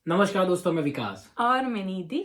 नमस्कार दोस्तों, मैं विकास। और मैं निधि।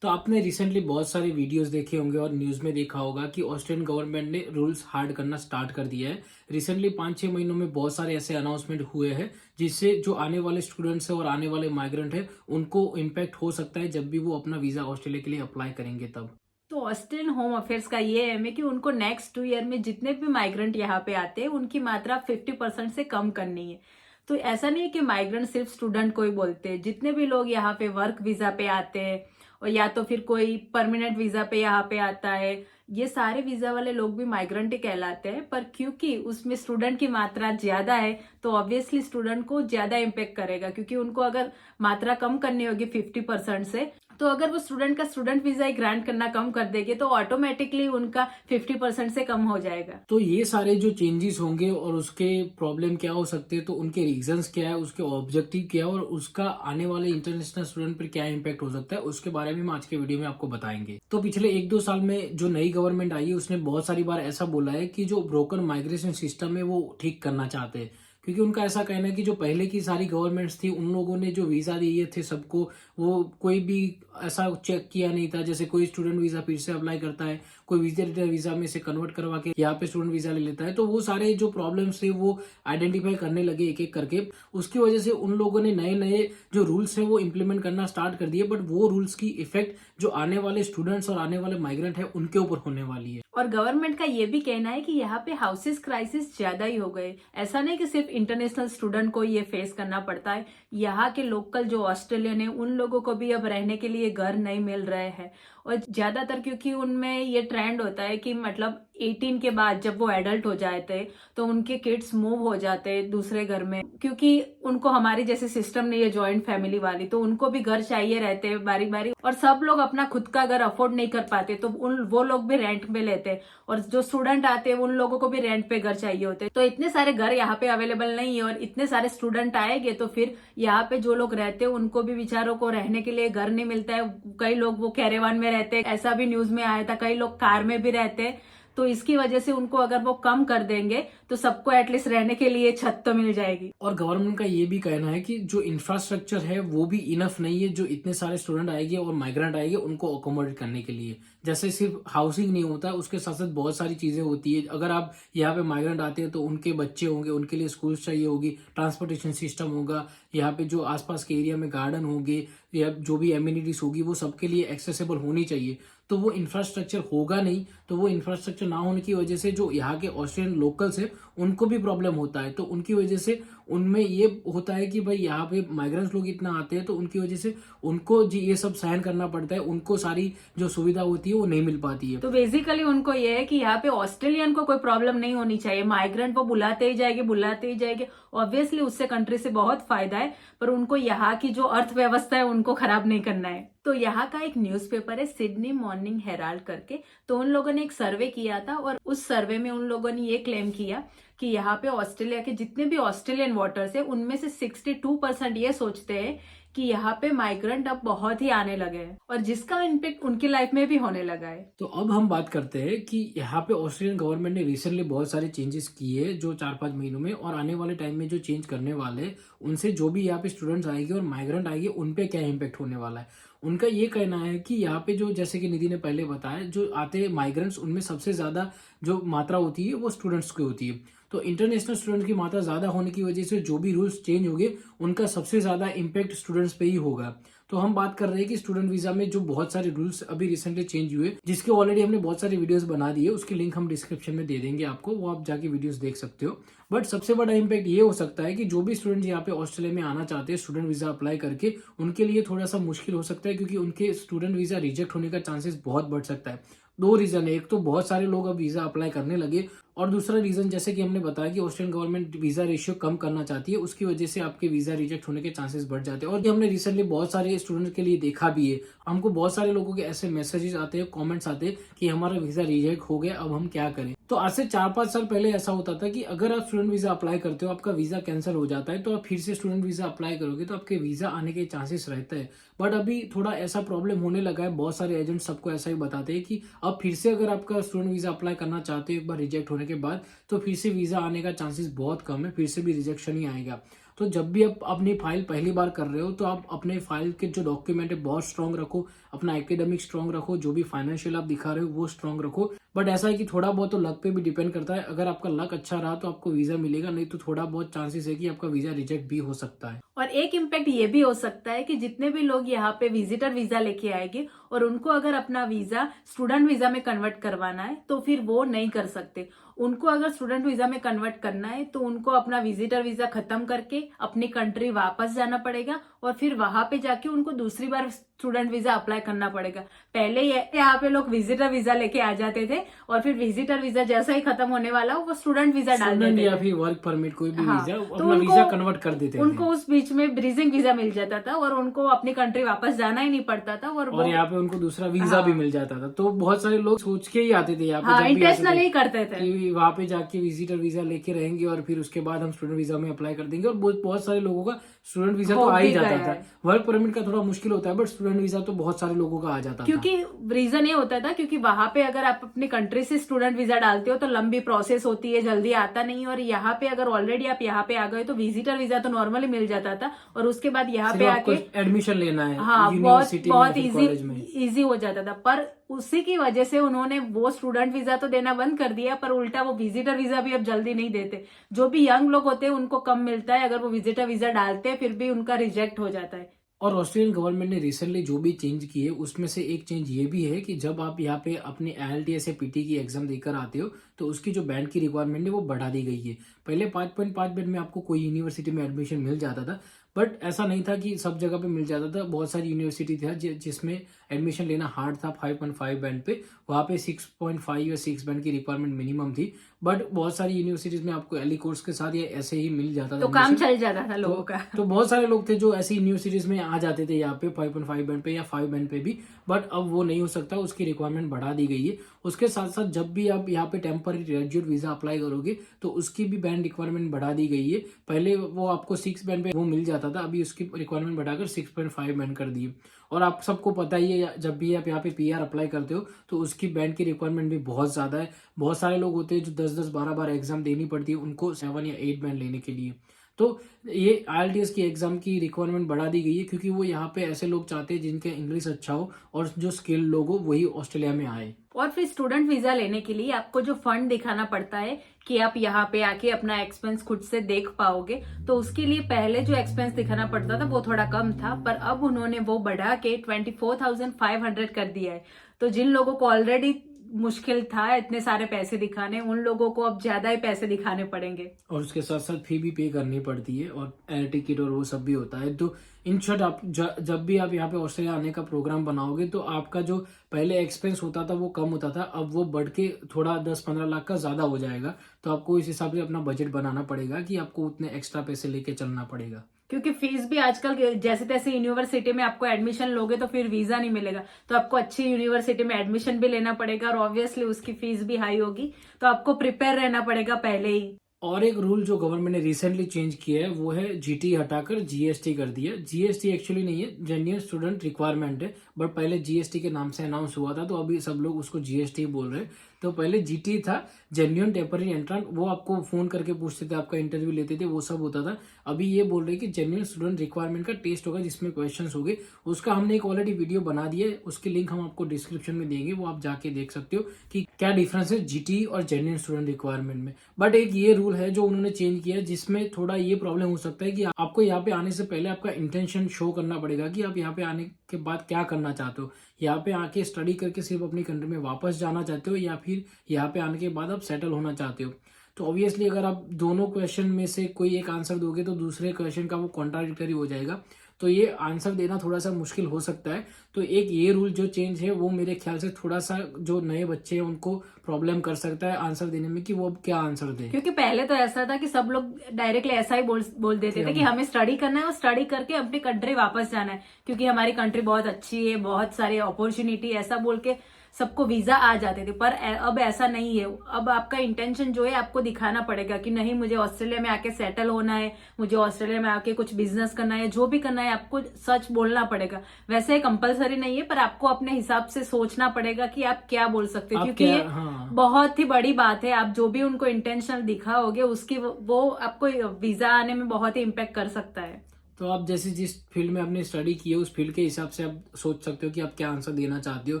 तो आपने रिसेंटली बहुत सारे वीडियोस देखे होंगे और न्यूज़ में देखा होगा कि ऑस्ट्रेलियन गवर्नमेंट ने रूल्स हार्ड करना स्टार्ट कर दिया है। रिसेंटली 5-6 महीनों में बहुत सारे ऐसे अनाउंसमेंट हुए हैं जिससे जो आने वाले स्टूडेंट्स हैं और आने वाले माइग्रेंट हैं उनको इम्पैक्ट हो सकता है जब भी वो अपना वीज़ा ऑस्ट्रेलिया के लिए अप्लाई करेंगे तब। तो ऑस्ट्रेलियन होम अफेयर्स का ये एम है कि उनको नेक्स्ट 2 ईयर में जितने भी माइग्रेंट यहाँ पे आते हैं उनकी मात्रा 50% से कम करनी है। तो ऐसा नहीं है कि माइग्रेंट सिर्फ स्टूडेंट को ही बोलते हैं, जितने भी लोग यहाँ पे वर्क वीजा पे आते हैं और या तो फिर कोई परमानेंट वीजा पे यहाँ पे आता है, ये सारे वीजा वाले लोग भी माइग्रेंट ही कहलाते हैं। पर क्योंकि उसमें स्टूडेंट की मात्रा ज्यादा है तो ऑब्वियसली स्टूडेंट को ज्यादा इम्पेक्ट करेगा, क्योंकि उनको अगर मात्रा कम करनी होगी 50% से, तो अगर वो स्टूडेंट का स्टूडेंट वीजा ग्रांट करना कम कर देंगे तो ऑटोमेटिकली उनका 50% से कम हो जाएगा। तो ये सारे जो चेंजेस होंगे और उसके प्रॉब्लम क्या हो सकते हैं, तो उनके रीजंस क्या है, उसके ऑब्जेक्टिव क्या है और उसका आने वाले इंटरनेशनल स्टूडेंट पर क्या इम्पैक्ट हो सकता है, उसके बारे में हम आज के वीडियो में आपको बताएंगे। तो पिछले 1-2 साल में जो नई गवर्नमेंट आई है उसने बहुत सारी बार ऐसा बोला है कि जो ब्रोकन माइग्रेशन सिस्टम है वो ठीक करना चाहते हैं, क्योंकि उनका ऐसा कहना है कि जो पहले की सारी गवर्नमेंट्स थी उन लोगों ने जो वीजा दिए थे सबको, वो कोई भी ऐसा चेक किया नहीं था। जैसे कोई स्टूडेंट वीजा फिर से अप्लाई करता है, कोई विजिटर वीजा में से कन्वर्ट करवा के यहाँ पे स्टूडेंट वीजा ले लेता है, तो वो सारे जो प्रॉब्लम्स थे वो आइडेंटिफाई करने लगे एक एक करके। उसकी वजह से उन लोगों ने नए नए जो रूल्स है वो इम्प्लीमेंट करना स्टार्ट कर दिए, बट वो रूल्स की इफेक्ट जो आने वाले स्टूडेंट्स और आने वाले माइग्रेंट है उनके ऊपर होने वाली है। और गवर्नमेंट का ये भी कहना है कि यहाँ पे हाउसेस क्राइसिस ज्यादा ही हो गए। ऐसा नहीं कि सिर्फ इंटरनेशनल स्टूडेंट को ये फेस करना पड़ता है, यहाँ के लोकल जो ऑस्ट्रेलियन है उन लोगों को भी अब रहने के लिए घर नहीं मिल रहे हैं। और ज्यादातर क्योंकि उनमें ये ट्रेंड होता है कि मतलब 18 के बाद जब वो एडल्ट हो जाते तो उनके किड्स मूव हो जाते दूसरे घर में, क्योंकि उनको हमारी जैसे सिस्टम नहीं है जॉइंट फैमिली वाली, तो उनको भी घर चाहिए रहते हैं बारी बारी, और सब लोग अपना खुद का घर अफोर्ड नहीं कर पाते तो वो लोग भी रेंट पे लेते हैं, और जो स्टूडेंट आते हैं उन लोगों को भी रेंट पे घर चाहिए होते हैं। तो इतने सारे घर यहाँ पे अवेलेबल नहीं है और इतने सारे स्टूडेंट आएंगे तो फिर यहाँ पे जो लोग रहते हैं उनको भी बेचारों को रहने के लिए घर नहीं मिलता है। कई लोग वो कैरेवान में रहते हैं, ऐसा भी न्यूज में आया था, कई लोग कार में भी रहते हैं। तो इसकी वजह से उनको अगर वो कम कर देंगे तो सबको एटलीस्ट रहने के लिए छत तो मिल जाएगी। और गवर्नमेंट का ये भी कहना है कि जो इंफ्रास्ट्रक्चर है वो भी इनफ नहीं है, जो इतने सारे स्टूडेंट आएंगे और माइग्रेंट आएंगे उनको अकोमोडेट करने के लिए। जैसे सिर्फ हाउसिंग नहीं होता, उसके साथ साथ बहुत सारी चीजें होती है। अगर आप यहाँ पे माइग्रेंट आते हैं तो उनके बच्चे होंगे, उनके लिए स्कूल चाहिए होगी, ट्रांसपोर्टेशन सिस्टम होगा, यहाँ पे जो आसपास के एरिया में गार्डन होंगे या जो भी एम्यूनिटीज होगी वो सबके लिए एक्सेसिबल होनी चाहिए। तो वो इंफ्रास्ट्रक्चर होगा नहीं, तो वो इंफ्रास्ट्रक्चर ना होने की वजह से जो यहाँ के ऑस्ट्रेलियन लोकल्स है उनको भी प्रॉब्लम होता है। तो उनकी वजह से उनमें ये होता है कि भाई यहाँ पे माइग्रेंट्स लोग इतना आते हैं तो उनकी वजह से उनको जी ये सब सहन करना पड़ता है, उनको सारी जो सुविधा होती है वो नहीं मिल पाती है। तो बेसिकली उनको ये है कि यहाँ पे ऑस्ट्रेलियन को कोई प्रॉब्लम नहीं होनी चाहिए, माइग्रेंट वो बुलाते ही जाएंगे। ऑब्वियसली उससे कंट्री से बहुत फायदा है, पर उनको यहाँ की जो अर्थव्यवस्था है उनको खराब नहीं करना है। तो यहाँ का एक न्यूज़पेपर है सिडनी मॉर्निंग हेराल्ड करके, तो उन लोगों ने एक सर्वे किया था और उस सर्वे में उन लोगों ने ये क्लेम किया कि यहाँ पे ऑस्ट्रेलिया के जितने भी ऑस्ट्रेलियन वोटर्स है उनमें से 62% ये सोचते हैं कि यहाँ पे माइग्रेंट अब बहुत ही आने लगे हैं और जिसका इम्पैक्ट उनकी लाइफ में भी होने लगा है। तो अब हम बात करते हैं कि यहाँ पे ऑस्ट्रेलियन गवर्नमेंट ने रिसेंटली बहुत सारे चेंजेस किए जो 4-5 महीनों में, और आने वाले टाइम में जो चेंज करने वाले उनसे जो भी यहाँ पे स्टूडेंट्स आएंगे और माइग्रेंट आएंगे उन पे क्या इम्पैक्ट होने वाला है। उनका ये कहना है कि यहाँ पे जो, जैसे कि निधि ने पहले बताया, जो आते हैं माइग्रेंट्स उनमें सबसे ज्यादा जो मात्रा होती है वो स्टूडेंट्स की होती है। तो इंटरनेशनल स्टूडेंट की मात्रा ज्यादा होने की वजह से जो भी रूल्स चेंज होंगे उनका सबसे ज्यादा इम्पैक्ट स्टूडेंट्स पे ही होगा। तो हम बात कर रहे हैं कि स्टूडेंट वीजा में जो बहुत सारे रूल्स अभी रिसेंटली चेंज हुए, जिसके ऑलरेडी हमने बहुत सारे वीडियोस बना दिए, उसकी लिंक हम डिस्क्रिप्शन में दे देंगे आपको, वो आप जाके वीडियोस देख सकते हो। बट सबसे बड़ा इम्पैक्ट ये हो सकता है कि जो भी स्टूडेंट यहाँ पे ऑस्ट्रेलिया में आना चाहते हैं स्टूडेंट वीजा अप्लाई करके, उनके लिए थोड़ा सा मुश्किल हो सकता है, क्योंकि उनके स्टूडेंट वीजा रिजेक्ट होने का चांसेस बहुत बढ़ सकता है। 2 रीजन है, एक तो बहुत सारे लोग अब वीजा अप्लाई करने लगे, और दूसरा रीजन जैसे कि हमने बताया कि ऑस्ट्रेलियन गवर्नमेंट वीजा रेशियो कम करना चाहती है, उसकी वजह से आपके वीजा रिजेक्ट होने के चांसेस बढ़ जाते हैं। और ये हमने रिसेंटली बहुत सारे स्टूडेंट के लिए देखा भी है, हमको बहुत सारे लोगों के ऐसे मैसेजेस आते हैं, कमेंट्स आते हैं कि हमारा वीजा रिजेक्ट हो गया, अब हम क्या करें। तो आज से 4-5 साल पहले ऐसा होता था कि अगर आप स्टूडेंट वीजा अप्लाई करते हो, आपका वीजा कैंसिल हो जाता है, तो आप फिर से स्टूडेंट वीजा अप्लाई करोगे तो आपके वीजा आने के चांसेस रहते हैं। बट अभी थोड़ा ऐसा प्रॉब्लम होने लगा है, बहुत सारे एजेंट सबको ऐसा ही बताते हैं कि अब फिर से अगर आपका स्टूडेंट वीजा अप्लाई करना चाहते हो एक बार रिजेक्ट होने के बाद, तो फिर से वीजा आने का चांसेस बहुत कम है, फिर से भी रिजेक्शन ही आएगा। तो जब भी आप अपनी फाइल पहली बार कर रहे हो तो आप अपने फाइल के जो डॉक्यूमेंट है बहुत स्ट्रांग रखो, अपना एकेडमिक स्ट्रांग रखो, जो भी फाइनेंशियल आप दिखा रहे हो वो स्ट्रांग रखो। बट ऐसा है कि थोड़ा बहुत तो लक पे भी डिपेंड करता है। अगर आपका लक अच्छा रहा तो आपको वीजा मिलेगा, नहीं तो थोड़ा बहुत चांसेस है कि आपका वीजा रिजेक्ट भी हो सकता है। और एक इम्पैक्ट ये भी हो सकता है कि जितने भी लोग यहाँ पे विजिटर वीजा लेके आएंगे और उनको अगर अपना वीजा स्टूडेंट वीजा में कन्वर्ट करवाना है तो फिर वो नहीं कर सकते। उनको अगर स्टूडेंट वीजा में कन्वर्ट करना है तो उनको अपना विजिटर वीजा खत्म करके अपनी कंट्री वापस जाना पड़ेगा और फिर वहां पे जाके उनको दूसरी बार स्टूडेंट वीजा अप्लाई करना पड़ेगा। पहले यहाँ पे लोग विजिटर वीजा लेके आ जाते थे और फिर विजिटर वीजा जैसा ही खत्म होने वाला वो स्टूडेंट वीजा डाल स्टूडेंट देते या थे। फिर वर्क परमिट कोई भी हाँ, वीजा तो अपना वीजा कन्वर्ट कर देते उनको थे उस बीच में ब्रीजिंग वीजा मिल जाता था और उनको अपनी कंट्री वापस जाना ही नहीं पड़ता था। और यहाँ पे उनको दूसरा वीजा भी मिल जाता था। तो बहुत सारे लोग सोच के ही आते थे यहाँ पे, हाँ, जब भी आते इंटेंशनली थे ही करते थे कि वहां पे जाके विजिटर वीजा लेके रहेंगे और फिर उसके बाद हम स्टूडेंट वीजा में अप्लाई कर देंगे। और बहुत सारे लोगों का स्टूडेंट वीजा तो हो आ ही भी जाता गया था। है। वर्क परमिट का थोड़ा मुश्किल होता है बट स्टूडेंट वीजा तो बहुत सारे लोगों का आ जाता था। क्योंकि रीजन ये होता था क्योंकि वहां पे अगर आप अपनी कंट्री से स्टूडेंट वीजा डालते हो तो लंबी प्रोसेस होती है, जल्दी आता नहीं। और यहाँ पे अगर ऑलरेडी आप यहाँ पे आ गए तो विजिटर वीजा तो नॉर्मली मिल जाता था और उसके बाद यहाँ पे सिर्फ आपको आके एडमिशन लेना है हाँ बहुत यूनिवर्सिटी में या बहुत फिर कॉलेज में। इजी हो जाता था। पर उसी की वजह से उन्होंने वो स्टूडेंट वीजा तो देना बंद कर दिया पर उल्टा वो विजिटर वीजा भी अब जल्दी नहीं देते। जो भी यंग लोग होते हैं उनको कम मिलता है, अगर वो विजिटर वीजा डालते हैं फिर भी उनका रिजेक्ट हो जाता है। और ऑस्ट्रेलियन गवर्नमेंट ने रिसेंटली जो भी चेंज किए उसमें से एक चेंज ये भी है कि जब आप यहाँ पे अपनी IELTS या PT की एग्जाम देकर आते हो तो उसकी जो बैंड की रिक्वायरमेंट है वो बढ़ा दी गई है। पहले 5.5 बैंड में आपको कोई यूनिवर्सिटी में एडमिशन मिल जाता था बट ऐसा नहीं था कि सब जगह पे मिल जाता था। बहुत सारी यूनिवर्सिटी था जिसमें एडमिशन लेना हार्ड था 5.5 बैंड पे, वहाँ पे 6.5 या 6 बैंड की रिक्वायरमेंट मिनिमम थी। बट बहुत सारी यूनिवर्सिटीज में आपको एली कोर्स के साथ या ऐसे ही मिल जाता था तो काम admission। चल जाता था लोगों का। तो बहुत सारे लोग थे जो ऐसी यूनिवर्सिटीज में आ जाते थे यहाँ पे 5.5 बैंड पे या 5 बैंड पे भी। बट अब वो नहीं हो सकता, उसकी रिक्वायरमेंट बढ़ा दी गई है। उसके साथ साथ जब भी आप यहाँ पे टेम्पररी ग्रेजुएट वीजा अप्लाई करोगे तो उसकी भी बैंड रिक्वायरमेंट बढ़ा दी गई है। पहले वो आपको 6 बैंड पे वो मिल जाता था, अभी उसकी रिक्वायरमेंट बढ़ाकर 6.5 बैंड कर दी है। और आप सबको पता ही है जब भी आप यहाँ पे PR अप्लाई करते हो तो उसकी बैंड की रिक्वायरमेंट भी बहुत ज्यादा है। बहुत सारे लोग होते हैं जो 10-10 12 बार एग्जाम देनी पड़ती है उनको 7 या 8 बैंड लेने के लिए। तो ये IELTS की एग्जाम की रिक्वायरमेंट बढ़ा दी गई है क्योंकि वो यहाँ पे ऐसे लोग चाहते हैं जिनके इंग्लिश अच्छा हो और जो स्किल्ड लोग हो वही ऑस्ट्रेलिया में आए। और फिर स्टूडेंट वीजा लेने के लिए आपको जो फंड दिखाना पड़ता है कि आप यहाँ पे आके अपना एक्सपेंस खुद से देख पाओगे, तो उसके लिए पहले जो एक्सपेंस दिखाना पड़ता था वो थोड़ा कम था पर अब उन्होंने वो बढ़ा के 24,500 कर दिया है। तो जिन लोगों को ऑलरेडी मुश्किल था इतने सारे पैसे दिखाने, उन लोगों को अब ज्यादा ही पैसे दिखाने पड़ेंगे। और उसके साथ साथ फी भी पे करनी पड़ती है और एयर टिकट और वो सब भी होता है। तो इन शॉर्ट आप जब भी आप यहाँ पे ऑस्ट्रेलिया आने का प्रोग्राम बनाओगे तो आपका जो पहले एक्सपेंस होता था वो कम होता था, अब वो बढ़ के थोड़ा 10-15 लाख का ज्यादा हो जाएगा। तो आपको इस हिसाब से अपना बजट बनाना पड़ेगा कि आपको उतने एक्स्ट्रा पैसे लेके चलना पड़ेगा। क्योंकि फीस भी आजकल जैसे तैसे यूनिवर्सिटी में आपको एडमिशन लोगे तो फिर वीजा नहीं मिलेगा, तो आपको अच्छी यूनिवर्सिटी में एडमिशन भी लेना पड़ेगा और ऑब्वियसली उसकी फीस भी हाई होगी, तो आपको प्रिपेयर रहना पड़ेगा पहले ही। और एक रूल जो गवर्नमेंट ने रिसेंटली चेंज किया है वो है GT हटाकर GST कर दिया। GST एक्चुअली नहीं है, जेन्युइन स्टूडेंट रिक्वायरमेंट है, बट पहले GST के नाम से अनाउंस हुआ था तो अभी सब लोग उसको GST बोल रहे हैं। तो पहले GT था, जेन्युइन टेम्पररी एंट्रेंट, वो आपको फोन करके पूछते थे, आपका इंटरव्यू लेते थे, वो सब होता था। अभी ये बोल रहे कि जेन्युइन स्टूडेंट रिक्वायरमेंट का टेस्ट होगा जिसमें क्वेश्चंस होंगे। उसका हमने एक ऑलरेडी वीडियो बना दिया है, उसकी लिंक हम आपको डिस्क्रिप्शन में देंगे, वो आप जाके देख सकते हो कि क्या डिफरेंस है GT और जेन्युइन स्टूडेंट रिक्वायरमेंट में। बट एक ये रूल है जो उन्होंने चेंज किया है जिसमें थोड़ा ये प्रॉब्लम हो सकता है कि आपको यहाँ पे आने से पहले आपका इंटेंशन शो करना पड़ेगा कि आप यहाँ पे आने के बाद क्या करना चाहते हो। यहाँ पे आके स्टडी करके सिर्फ अपनी कंट्री में वापस जाना चाहते हो या फिर यहाँ पे आने के बाद आप सेटल होना चाहते हो। तो ऑब्वियसली अगर आप दोनों क्वेश्चन में से कोई एक आंसर दोगे तो दूसरे क्वेश्चन का वो कॉन्ट्राडिक्टरी हो जाएगा, तो ये आंसर देना थोड़ा सा मुश्किल हो सकता है। तो एक ये रूल जो चेंज है वो मेरे ख्याल से थोड़ा सा जो नए बच्चे हैं उनको प्रॉब्लम कर सकता है आंसर देने में कि वो अब क्या आंसर दें। क्योंकि पहले तो ऐसा था कि सब लोग डायरेक्टली ऐसा ही बोल देते थे कि हमें स्टडी करना है और स्टडी करके अपनी कंट्री वापस जाना है क्योंकि हमारी कंट्री बहुत अच्छी है, बहुत सारी अपॉर्चुनिटी, ऐसा बोल के सबको वीजा आ जाते थे, पर अब ऐसा नहीं है। अब आपका इंटेंशन जो है आपको दिखाना पड़ेगा कि नहीं, मुझे ऑस्ट्रेलिया में आके सेटल होना है, मुझे ऑस्ट्रेलिया में आके कुछ बिजनेस करना है, जो भी करना है आपको सच बोलना पड़ेगा। वैसे कंपलसरी नहीं है, पर आपको अपने हिसाब से सोचना पड़ेगा कि आप क्या बोल सकते हो, आप क्योंकि क्या, ये हाँ, बहुत ही बड़ी बात है। आप जो भी उनको इंटेंशनल दिखाओगे उसकी वो आपको वीजा आने में बहुत ही इम्पेक्ट कर सकता है। तो आप जैसे जिस फील्ड में आपने स्टडी की है उस फील्ड के हिसाब से आप सोच सकते हो कि आप क्या आंसर देना चाहते हो।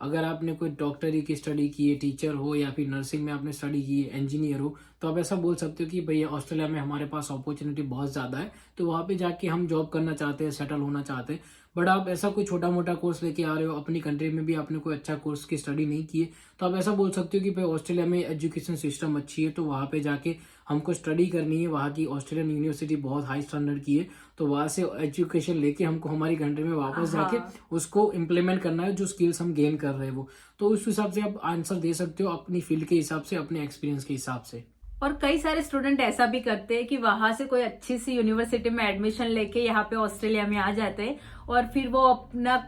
अगर आपने कोई डॉक्टरी की स्टडी की है, टीचर हो, या फिर नर्सिंग में आपने स्टडी की है, इंजीनियर हो, तो आप ऐसा बोल सकते हो कि भैया ऑस्ट्रेलिया में हमारे पास अपॉर्चुनिटी बहुत ज़्यादा है, तो वहाँ पे जाके हम जॉब करना चाहते हैं, सेटल होना चाहते हैं। बट आप ऐसा कोई छोटा मोटा कोर्स लेके आ रहे हो, अपनी कंट्री में भी आपने कोई अच्छा कोर्स की स्टडी नहीं की है, तो आप ऐसा बोल सकते हो कि भाई ऑस्ट्रेलिया में एजुकेशन सिस्टम अच्छी है, तो वहाँ पे जाके हमको स्टडी करनी है। वहाँ की ऑस्ट्रेलियन यूनिवर्सिटी बहुत हाई स्टैंडर्ड की है, तो वहाँ से एजुकेशन लेके हमको हमारी कंट्री में वापस जाके उसको इम्प्लीमेंट करना है, जो स्किल्स हम गेन कर रहे हैं वो। तो उस हिसाब से आप आंसर दे सकते हो अपनी फील्ड के हिसाब से, अपने एक्सपीरियंस के हिसाब से। और कई सारे स्टूडेंट ऐसा भी करते हैं कि वहां से कोई अच्छी सी यूनिवर्सिटी में एडमिशन लेके यहाँ पे ऑस्ट्रेलिया में आ जाते हैं, और फिर वो अपना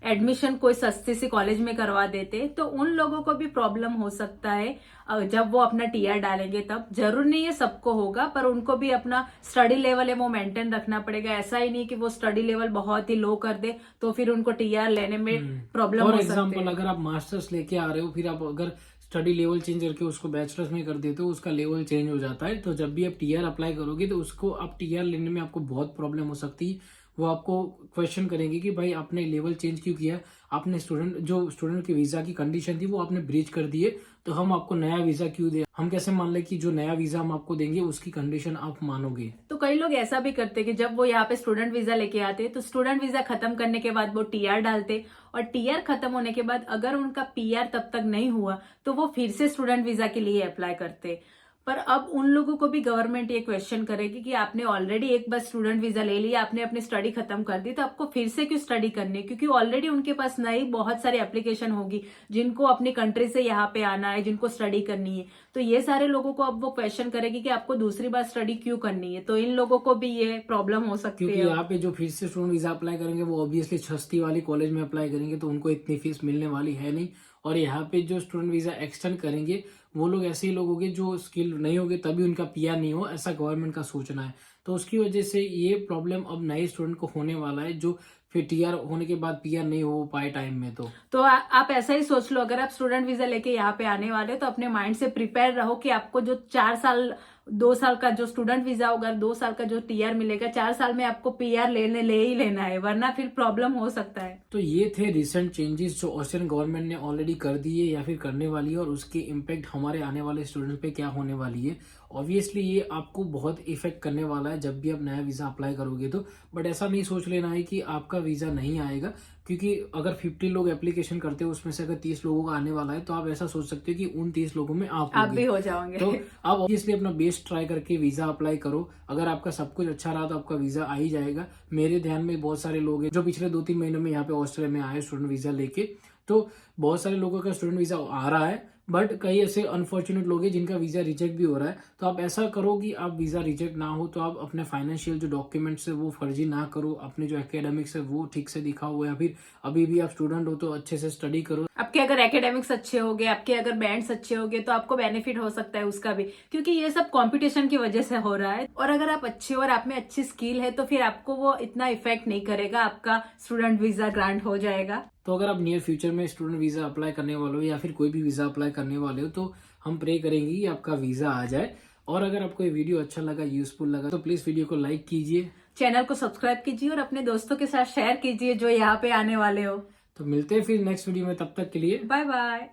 एडमिशन कोई सस्ती सी कॉलेज में करवा देते हैं। तो उन लोगों को भी प्रॉब्लम हो सकता है जब वो अपना टीआर डालेंगे तब। जरूर नहीं है सबको होगा, पर उनको भी अपना स्टडी लेवल है वो मेंटेन रखना पड़ेगा। ऐसा ही नहीं कि वो स्टडी लेवल बहुत ही लो कर दे तो फिर उनको टीआर लेने में प्रॉब्लम फॉर हो सकती एग्जाम्पल, है। अगर आप मास्टर्स लेके आ रहे हो, फिर आप अगर स्टडी लेवल चेंज करके उसको बैचलर्स में कर देते हो, उसका लेवल चेंज हो जाता है। तो जब भी आप टीआर अप्लाई करोगे तो उसको आप टीआर लेने में आपको बहुत प्रॉब्लम हो सकती है। वो आपको क्वेश्चन करेंगे कि भाई आपने लेवल चेंज क्यों किया, आपने स्टूडेंट की वीजा की कंडीशन थी वो आपने ब्रीच कर दिए, तो हम आपको नया वीजा क्यों दे। हम कैसे मान ले कि जो नया वीजा हम आपको देंगे उसकी कंडीशन आप मानोगे। तो कई लोग ऐसा भी करते हैं कि जब वो यहाँ पे स्टूडेंट वीजा लेके आते हैं तो स्टूडेंट वीजा खत्म करने के बाद वो टीआर डालते, और टीआर खत्म होने के बाद अगर उनका पीआर तब तक नहीं हुआ तो वो फिर से स्टूडेंट वीजा के लिए अप्लाई करते। पर अब उन लोगों को भी गवर्नमेंट ये क्वेश्चन करेगी कि आपने ऑलरेडी एक बार स्टूडेंट वीजा ले लिया, आपने अपनी स्टडी खत्म कर दी, तो आपको फिर से क्यों स्टडी करनी है, क्योंकि ऑलरेडी उनके पास नई बहुत सारी एप्लीकेशन होगी जिनको अपनी कंट्री से यहाँ पे आना है, जिनको स्टडी करनी है। तो ये सारे लोगों को अब वो क्वेश्चन करेगी कि आपको दूसरी बार स्टडी क्यों करनी है। तो इन लोगों को भी ये प्रॉब्लम हो सकती क्योंकि है। यहाँ पे जो फिर से स्टूडेंट वीजा अप्लाई करेंगे वो ऑब्वियसली सस्ती वाली कॉलेज में अप्लाई करेंगे, तो उनको इतनी फीस मिलने वाली है नहीं। और यहाँ पे जो स्टूडेंट वीजा एक्सटेंड करेंगे वो लोग ऐसे ही लोग होंगे जो स्किल नहीं होगे, तभी उनका पीआर नहीं हो, ऐसा गवर्नमेंट का सोचना है। तो उसकी वजह से ये प्रॉब्लम अब नए स्टूडेंट को होने वाला है, जो फिर टीआर होने के बाद पीआर नहीं हो पाए टाइम में। तो आप ऐसा ही सोच लो, अगर आप स्टूडेंट वीजा लेके यहाँ पे आने वाले हो तो अपने माइंड से प्रिपेयर रहो कि आपको जो 4 साल 2 साल का जो स्टूडेंट वीजा होगा, 2 साल का जो टीआर मिलेगा, 4 साल में आपको पीआर ले ही लेना है, वरना फिर प्रॉब्लम हो सकता है। तो ये थे रिसेंट चेंजेस जो ऑस्ट्रेलियन गवर्नमेंट ने ऑलरेडी कर दिए या फिर करने वाली है, और उसके इम्पैक्ट हमारे आने वाले स्टूडेंट पे क्या होने वाली है। ऑब्वियसली ये आपको बहुत इफेक्ट करने वाला है जब भी आप नया वीजा अप्लाई करोगे तो। बट ऐसा नहीं सोच लेना है कि आपका वीजा नहीं आएगा, क्योंकि अगर 50 लोग एप्लीकेशन करते हो उसमें से अगर 30 लोगों का आने वाला है, तो आप ऐसा सोच सकते हो कि उन 30 लोगों में आप भी हो जाओगे। तो आप ऑब्वियसली अपना बेस्ट ट्राई करके वीजा अप्लाई करो। अगर आपका सब कुछ अच्छा रहा तो आपका वीजा आ ही जाएगा। मेरे ध्यान में बहुत सारे लोग हैं जो पिछले 2-3 महीनों में यहाँ पे ऑस्ट्रेलिया में आए स्टूडेंट वीजा लेके, तो बहुत सारे लोगों का स्टूडेंट वीजा आ रहा है, बट कई ऐसे अनफॉर्चुनेट लोग हैं जिनका वीजा रिजेक्ट भी हो रहा है। तो आप ऐसा करो कि आप वीजा रिजेक्ट ना हो तो आप अपने फाइनेंशियल जो डॉक्यूमेंट्स है वो फर्जी ना करो, अपने जो एकेडमिक्स है वो ठीक से दिखाओ, या फिर अभी भी आप स्टूडेंट हो तो अच्छे से स्टडी करो। आपके अगर एकेडमिक्स अच्छे हो गए, आपके अगर बैंड्स अच्छे हो गए, तो आपको बेनिफिट हो सकता है उसका भी, क्योंकि ये सब कंपटीशन की वजह से हो रहा है। और अगर आप अच्छे और आप में अच्छी स्किल है तो फिर आपको वो इतना इफेक्ट नहीं करेगा, आपका स्टूडेंट वीजा ग्रांट हो जाएगा। तो अगर आप नियर फ्यूचर में स्टूडेंट वीजा अप्लाई करने वाले हो या फिर कोई भी वीजा अप्लाई करने वाले हो, तो हम प्रे करेंगे कि आपका वीजा आ जाए। और अगर आपको ये वीडियो अच्छा लगा, यूजफुल लगा, तो प्लीज वीडियो को लाइक कीजिए, चैनल को सब्सक्राइब कीजिए और अपने दोस्तों के साथ शेयर कीजिए जो यहाँ पे आने वाले हो। तो मिलते हैं फिर नेक्स्ट वीडियो में, तब तक के लिए बाय बाय।